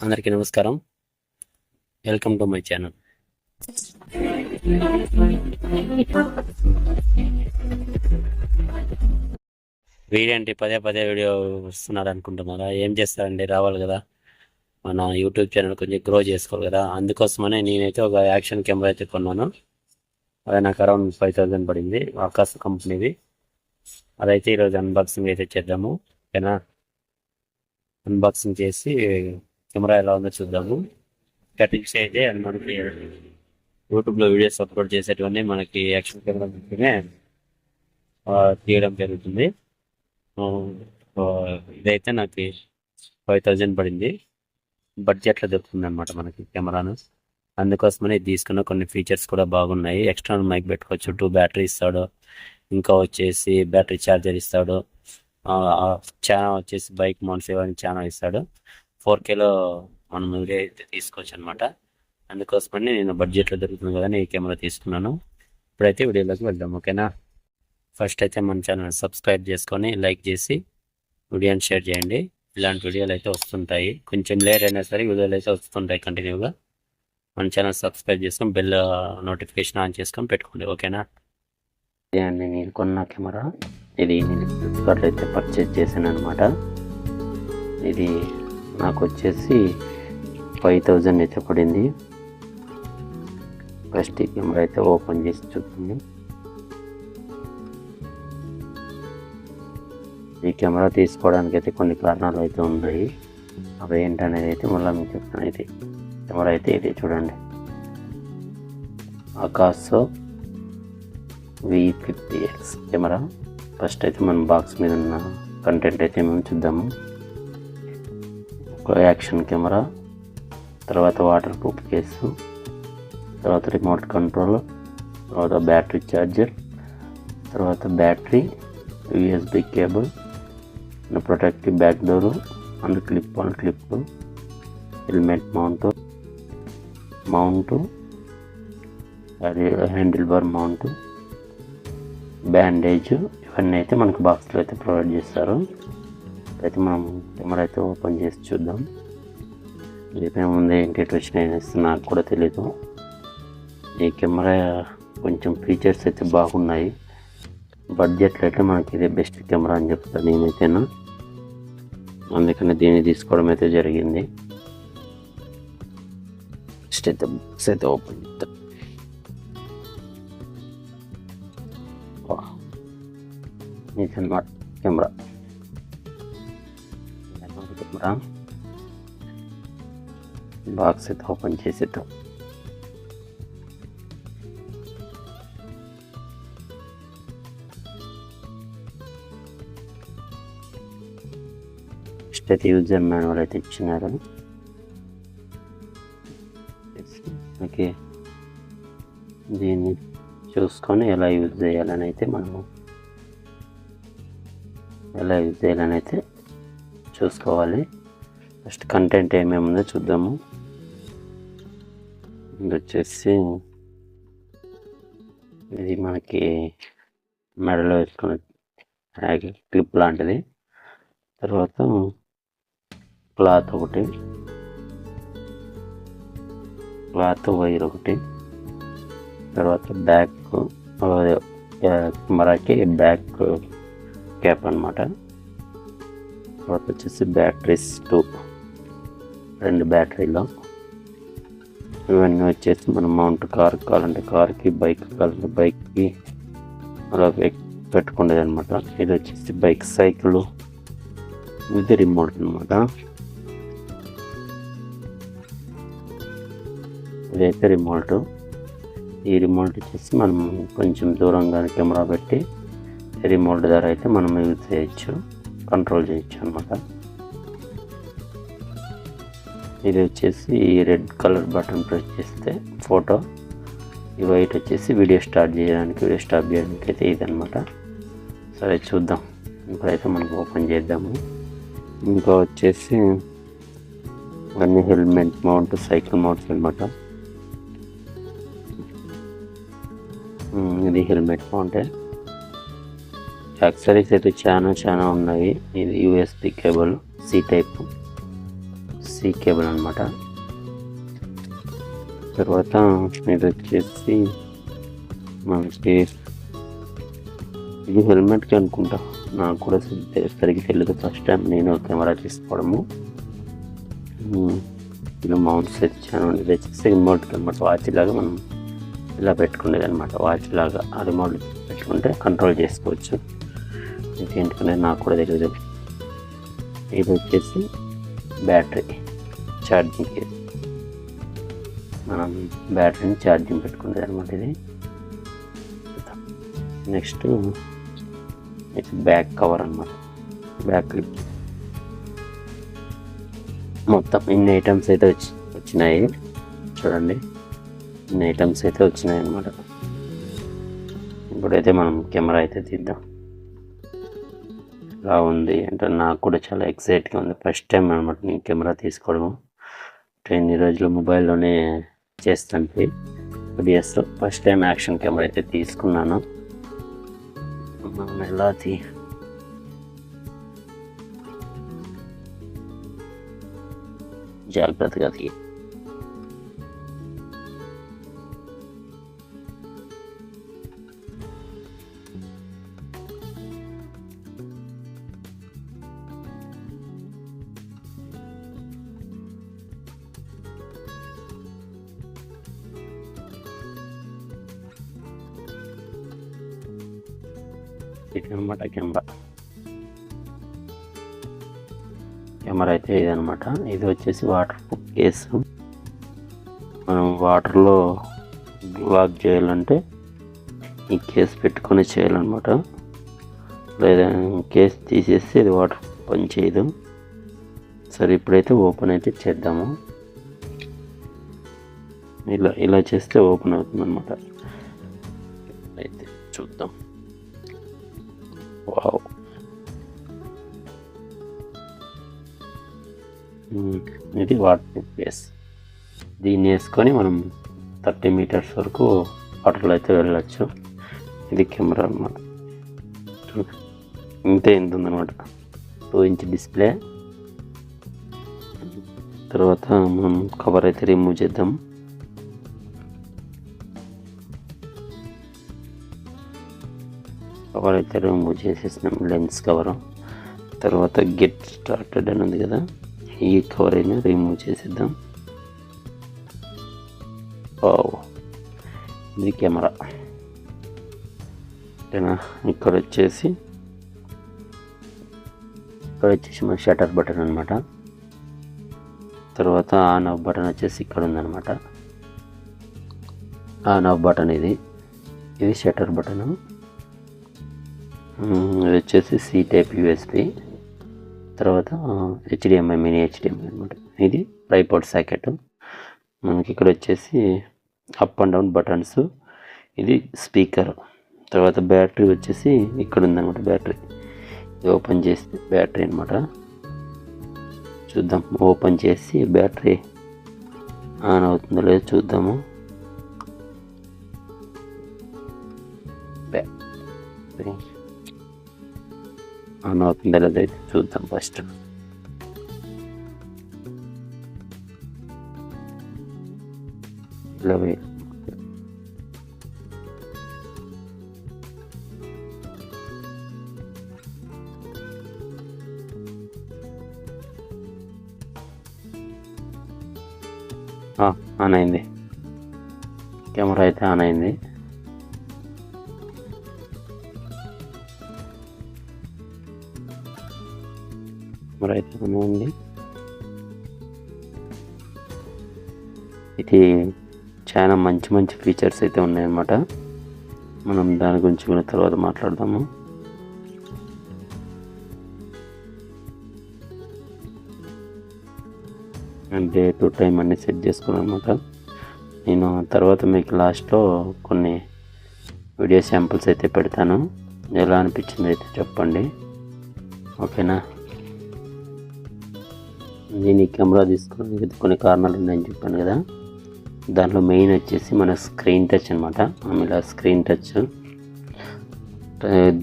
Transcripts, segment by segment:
అందరికీ నమస్కారం. Welcome to my channel. Video అంటే పదే వీడియో వస్తున్నారు అనుకుంటున్నారా? ఏం చేస్తారండి, రావాలి కదా, మన యూట్యూబ్ ఛానల్ కొంచెం గ్రో చేసుకోవాలి కదా. అందుకోసమనే నేనైతే ఒక యాక్షన్ కెమెరా అయితే కొన్నాను. అది నాకు అరౌండ్ 5000 పడింది, ఆకాశ కంపెనీది. అదైతే ఈరోజు అన్బాక్సింగ్ అయితే చేద్దాము, ఓకేనా? అన్బాక్సింగ్ చేసి కెమెరా ఎలా ఉందో చూద్దాము. కటింగ్స్ అయితే మనకి యూట్యూబ్లో వీడియోస్ అప్లోడ్ చేసేటివన్నీ మనకి యాక్షన్ కెమెరా ఉంటేనే తీయడం జరుగుతుంది. ఇదైతే నాకు 5000 పడింది. బడ్జెట్లో దొరుకుతుంది అనమాట మనకి కెమెరాను. అందుకోసమనే తీసుకున్న. కొన్ని ఫీచర్స్ కూడా బాగున్నాయి. ఎక్స్టర్నల్ మైక్ పెట్టుకోవచ్చు, 2 బ్యాటరీ ఇస్తాడు, ఇంకా వచ్చేసి బ్యాటరీ ఛార్జర్ ఇస్తాడు, ఛానల్ వచ్చేసి బైక్ మౌంట్స్ ఇవన్నీ ఛానల్ ఇస్తాడు. 4Kలో మనం వీడియో అయితే తీసుకోవచ్చు అనమాట. అందుకోసమని నేను బడ్జెట్లో దొరుకుతుంది కదా ఈ కెమెరా తీసుకున్నాను. ఇప్పుడైతే వీడియోలోకి వెళ్దాం, ఓకేనా? ఫస్ట్ అయితే మన ఛానల్ సబ్స్క్రైబ్ చేసుకొని లైక్ చేసి వీడియోని షేర్ చేయండి. ఇలాంటి వీడియోలు అయితే వస్తుంటాయి, కొంచెం లేట్ అయినా సరే వీడియోలు అయితే వస్తుంటాయి కంటిన్యూగా. మన ఛానల్ సబ్స్క్రైబ్ చేసుకొని బెల్ నోటిఫికేషన్ ఆన్ చేసుకొని పెట్టుకోండి, ఓకేనా? ఇదే అండి నేను కొన్న కెమెరా. ఇది నేను ఫ్లిప్కార్ట్లో అయితే పర్చేజ్ చేశాను అనమాట. ఇది నాకు వచ్చేసి 5000 అయితే పడింది. ఫస్ట్ ఈ కెమెరా అయితే ఓపెన్ చేసి చూద్దాము. ఈ కెమెరా తీసుకోవడానికి అయితే కొన్ని కారణాలు అయితే ఉన్నాయి. అవి ఏంటనేది అయితే మళ్ళీ మీకు చెప్తాను. అయితే కెమెరా అయితే ఇది చూడండి, ఆకాశో V50X కెమెరా. ఫస్ట్ అయితే మనం బాక్స్ మీద ఉన్న కంటెంట్ అయితే మేము చూద్దాము. ఒక యాక్షన్ కెమెరా, తర్వాత వాటర్ ప్రూఫ్ కేసు, తర్వాత రిమోట్ కంట్రోల్, తర్వాత బ్యాటరీ ఛార్జర్, తర్వాత battery, USB cable, protective back door and clip on clip, helmet mount, handle bar mount, bandage, ఇవన్నీ అయితే మనకు బాక్స్లో అయితే ప్రొవైడ్ చేస్తారు. అయితే మనం కెమెరా అయితే ఓపెన్ చేసి చూద్దాం. ఇదే ముందే ఏంటి వచ్చినాయి నాకు కూడా తెలీదు. ఈ కెమెరా కొంచెం ఫీచర్స్ అయితే బాగున్నాయి. బడ్జెట్లో అయితే మనకి ఇదే బెస్ట్ కెమెరా అని చెప్తాను నేనైతేనా. అందుకని దీన్ని తీసుకోవడం అయితే జరిగింది. ఫస్ట్ అయితే బాక్స్ అయితే ఓపెన్ చేద్దాం. ఇదన్నమాట కెమెరా. బాక్స్ అయితే ఓపెన్ చేసేద్దాం. ఫస్ట్ అయితే యూజర్ మాన్యువల్ అయితే ఇచ్చినారు. ఓకే, దీన్ని చూసుకొని ఎలా యూజ్ చేయాలని అయితే చూసుకోవాలి. ఫస్ట్ కంటెంట్ ఏమేమి ఉందో చూద్దాము. ఇది వచ్చేసి ఇది మనకి మెడలో వేసుకునే క్లిప్ లాంటిది. తర్వాత క్లాత్ వైర్ ఒకటి, తర్వాత బ్యాక్ కెమెరాకి బ్యాక్ క్యాప్ అన్నమాట. తర్వాత వచ్చేసి బ్యాటరీస్ 2 బ్యాటరీలో. ఇవన్నీ వచ్చేసి మనం మౌంట్ కార్ కావాలంటే కార్కి, బైక్ కావాలంటే బైక్కి అలా పెట్టుకునేది అనమాట. ఇది వచ్చేసి బైక్ సైకిల్, ఇది రిమోట్ అనమాట. ఇదైతే రిమోట్. ఈ రిమోట్ వచ్చేసి మనం కొంచెం దూరంగా కెమెరా పెట్టి రిమోట్ ద్వారా అయితే మనం యూజ్ చేయొచ్చు, కంట్రోల్ చేయొచ్చు అనమాట. ఇది వచ్చేసి ఈ రెడ్ కలర్ బటన్ ప్రెస్ చేస్తే ఫోటో, ఈ వైట్ వచ్చేసి వీడియో స్టాప్ చేయడానికి అయితే ఇదనమాట. సరే చూద్దాం. ఇప్పుడైతే మనకు ఓపెన్ చేద్దాము. ఇంకా వచ్చేసి అన్ని హెల్మెట్ మౌంట్, సైకిల్ మౌంట్స్ అనమాట. ఇది హెల్మెట్ మౌంటే. యాక్సరీస్ అయితే చాలా ఉన్నాయి. ఇది USB cable, C type C cable అనమాట. తర్వాత ఇది వచ్చేసి మనకి ఇది హెల్మెట్కి అనుకుంటా, నాకు కూడా సరిగ్గా తెలియదు. ఫస్ట్ టైం నేను కెమెరా తీసుకోవడము. ఇలా మౌంట్ సెట్ ఇచ్చాను. ఇది వచ్చేసి రిమోట్ అనమాట, వాచ్ లాగా మనం ఇలా పెట్టుకునేది అనమాట. వాచ్ లాగా ఆ రిమోట్ పెట్టుకుంటే కంట్రోల్ చేసుకోవచ్చు. ఇంకేంటనేది నాకు కూడా తెలియదు. ఇది వచ్చేసి బ్యాటరీ ఛార్జింగ్ కేస్, మనం బ్యాటరీని ఛార్జింగ్ పెట్టుకునేది అనమాట ఇది. నెక్స్ట్ బ్యాక్ కవర్ అనమాట, బ్యాక్ క్లిప్. మొత్తం ఇన్ని ఐటమ్స్ అయితే వచ్చినాయి చూడండి. ఇన్ని ఐటమ్స్ అయితే వచ్చినాయి అనమాట. ఇప్పుడైతే మనం కెమెరా అయితే తీద్దాం. ఎలా ఉంది అంటే నాకు కూడా చాలా ఎక్సైట్గా ఉంది. ఫస్ట్ టైం అనమాట నేను కెమెరా తీసుకోవడము. ఇన్ని రోజులు మొబైల్లోనే చేస్తుంటే వీడియోస్లో ఫస్ట్ టైం యాక్షన్ కెమెరా అయితే తీసుకున్నాను. మనం ఎలా జాగ్రత్తగా తీ. ఇది అనమాట కెమెరా అయితే ఇదనమాట. ఇది వచ్చేసి వాటర్ ప్రూఫ్ కేసు. మనం వాటర్లో వ్లాగ్ చేయాలంటే ఈ కేసు పెట్టుకొని చేయాలన్నమాట. లేదా కేసు తీసేసి ఇది వాటర్ పని చేయదు. సరే ఇప్పుడైతే ఓపెన్ అయితే చేద్దాము. ఇలా చేస్తే ఓపెన్ అవుతుంది అనమాట. అయితే చూద్దాం. వావ్, ఇది వాటర్ ప్రూఫ్ కేస్. దీన్ని వేసుకొని మనం 30 మీటర్స్ వరకు వాటర్లో అయితే వెళ్ళచ్చు. ఇది కెమెరా అనమాట. ఇంతే ఇంత ఉందన్నమాట. 2 ఇంచ్ డిస్ప్లే. తర్వాత మనం కవర్ అయితే రిమూవ్ చేద్దాం. కవర్ అయితే రిమూవ్ చేసేసినాం, లెన్స్ కవర్. తర్వాత గెట్ స్టార్టెడ్ అని ఉంది కదా, ఈ కవర్ అయినా రిమూవ్ చేసేద్దాం. ఇది కెమెరా ఓకేనా. ఇక్కడ వచ్చేసి మన షటర్ బటన్ అనమాట. తర్వాత ఆన్ ఆఫ్ బటన్ వచ్చేసి ఇక్కడ ఉందన్నమాట. ఆన్ ఆఫ్ బటన్ ఇది షటర్ బటన్. ఇది వచ్చేసి సి టైప్ యూఎస్బి. తర్వాత HDMI మినీ HDMI అనమాట. ఇది ట్రైపాడ్ సాకెట్. మనకి ఇక్కడ వచ్చేసి అప్ అండ్ డౌన్ బటన్స్. ఇది స్పీకర్. తర్వాత బ్యాటరీ వచ్చేసి ఇక్కడ ఉందన్నమాట. బ్యాటరీ ఓపెన్ చేసి బ్యాటరీ అనమాట. చూద్దాం, ఓపెన్ చేసి బ్యాటరీ ఆన్ అవుతుందో లేదో చూద్దాము. ఆన్ అవుతుందో లేదో అయితే చూద్దాం ఫస్ట్. ఇలా ఆన్ అయింది. కెమెరా అయితే ఆన్ అయింది. కెమెరా అయితే ఆన్ అయింది. ఇది చాలా మంచి ఫీచర్స్ అయితే ఉన్నాయన్నమాట. మనం దాని గురించి కూడా తర్వాత మాట్లాడదాము. డే టు టైం అన్ని సెట్ చేసుకున్నాను అనమాట. నేను తర్వాత మీకు లాస్ట్లో కొన్ని వీడియో శాంపుల్స్ అయితే పెడతాను. ఎలా అనిపించింది అయితే చెప్పండి, ఓకేనా. నేను ఈ కెమెరా తీసుకుని కొన్ని కారణాలు ఉన్నాయని చెప్పాను కదా. దాంట్లో మెయిన్ వచ్చేసి మన స్క్రీన్ టచ్ అనమాట. మనం ఇలా స్క్రీన్ టచ్,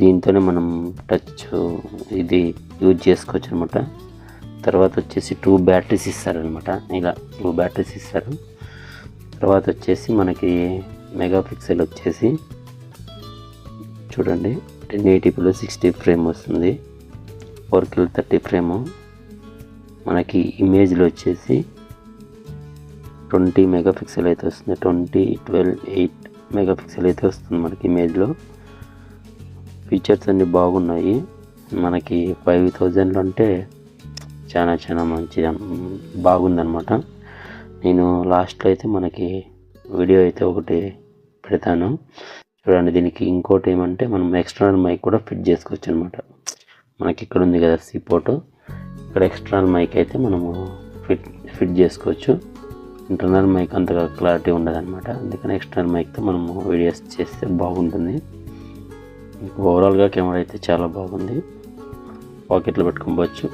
దీంతోనే మనం టచ్ ఇది యూజ్ చేసుకోవచ్చు అనమాట. తర్వాత వచ్చేసి 2 బ్యాటరీస్ ఇస్తారనమాట. ఇలా 2 బ్యాటరీస్ ఇస్తారు. తర్వాత వచ్చేసి మనకి మెగాపిక్సెల్ వచ్చేసి చూడండి 1080pలో 60 ఫ్రేమ్ వస్తుంది. 4K 30 frame. మనకి ఇమేజ్లో వచ్చేసి 20 మెగాపిక్సెల్ అయితే వస్తుంది. 20, 12, 8 మెగాపిక్సెల్ అయితే వస్తుంది మనకి ఇమేజ్లో. ఫీచర్స్ అన్నీ బాగున్నాయి. మనకి 5000లో అంటే చాలా మంచిగా బాగుందన్నమాట. నేను లాస్ట్లో అయితే మనకి వీడియో అయితే ఒకటి పెడతాను చూడండి. దీనికి ఇంకోటి ఏమంటే మనం ఎక్స్టర్నల్ మైక్ కూడా ఫిట్ చేసుకోవచ్చు అనమాట. మనకి ఇక్కడ ఉంది కదా సీపోర్ట్, ఇక్కడ ఎక్స్టర్నల్ మైక్ అయితే మనము ఫిట్ చేసుకోవచ్చు. ఇంటర్నల్ మైక్ అంతగా క్లారిటీ ఉండదు అనమాట. అందుకని ఎక్స్టర్నల్ మైక్తో మనము వీడియోస్ చేస్తే బాగుంటుంది. ఓవరాల్గా కెమెరా అయితే చాలా బాగుంది. పాకెట్లో పెట్టుకోవచ్చు.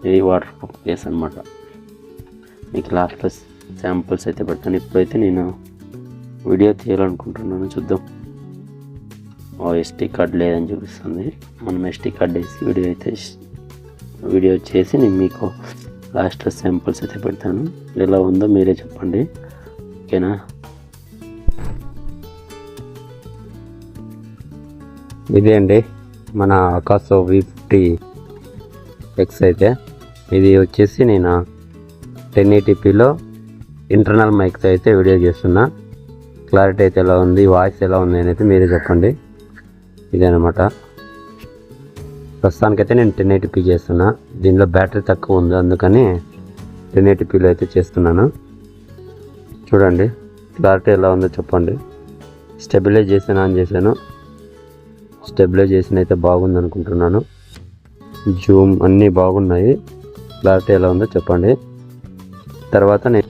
ఇది వాటర్ ప్రూఫ్ కేస్ అనమాట. మీకు లాస్ట్లో శాంపుల్స్ అయితే పెడతాను. ఇప్పుడైతే నేను వీడియో తీయాలనుకుంటున్నాను. చూద్దాం. SD కార్డ్ లేదని చూపిస్తుంది. మనం SD కార్డ్ వేసి వీడియో చేసి నేను మీకు లాస్ట్లో శాంపుల్స్ అయితే పెడతాను. ఎలా ఉందో మీరే చెప్పండి. ఓకేనా? ఇదే అండి మన అకాసో V50X అయితే. ఇది వచ్చేసి నేను 1080pలో ఇంటర్నల్ మైక్తో అయితే వీడియో చేస్తున్నా. క్లారిటీ అయితే ఎలా ఉంది, వాయిస్ ఎలా ఉంది అని అయితే మీరే చెప్పండి. ఇదనమాట. ప్రస్తుతానికైతే నేను 1080p చేస్తున్నా. దీనిలో బ్యాటరీ తక్కువ ఉంది, అందుకని 1080pలో అయితే చేస్తున్నాను. చూడండి క్లారిటీ ఎలా ఉందో చెప్పండి. స్టెబిలైజేషన్ ఆన్ చేశాను. స్టెబిలైజేషన్ అయితే బాగుంది అనుకుంటున్నాను. జూమ్ అన్నీ బాగున్నాయి. క్లారిటీ ఎలా ఉందో చెప్పండి. తర్వాత నేను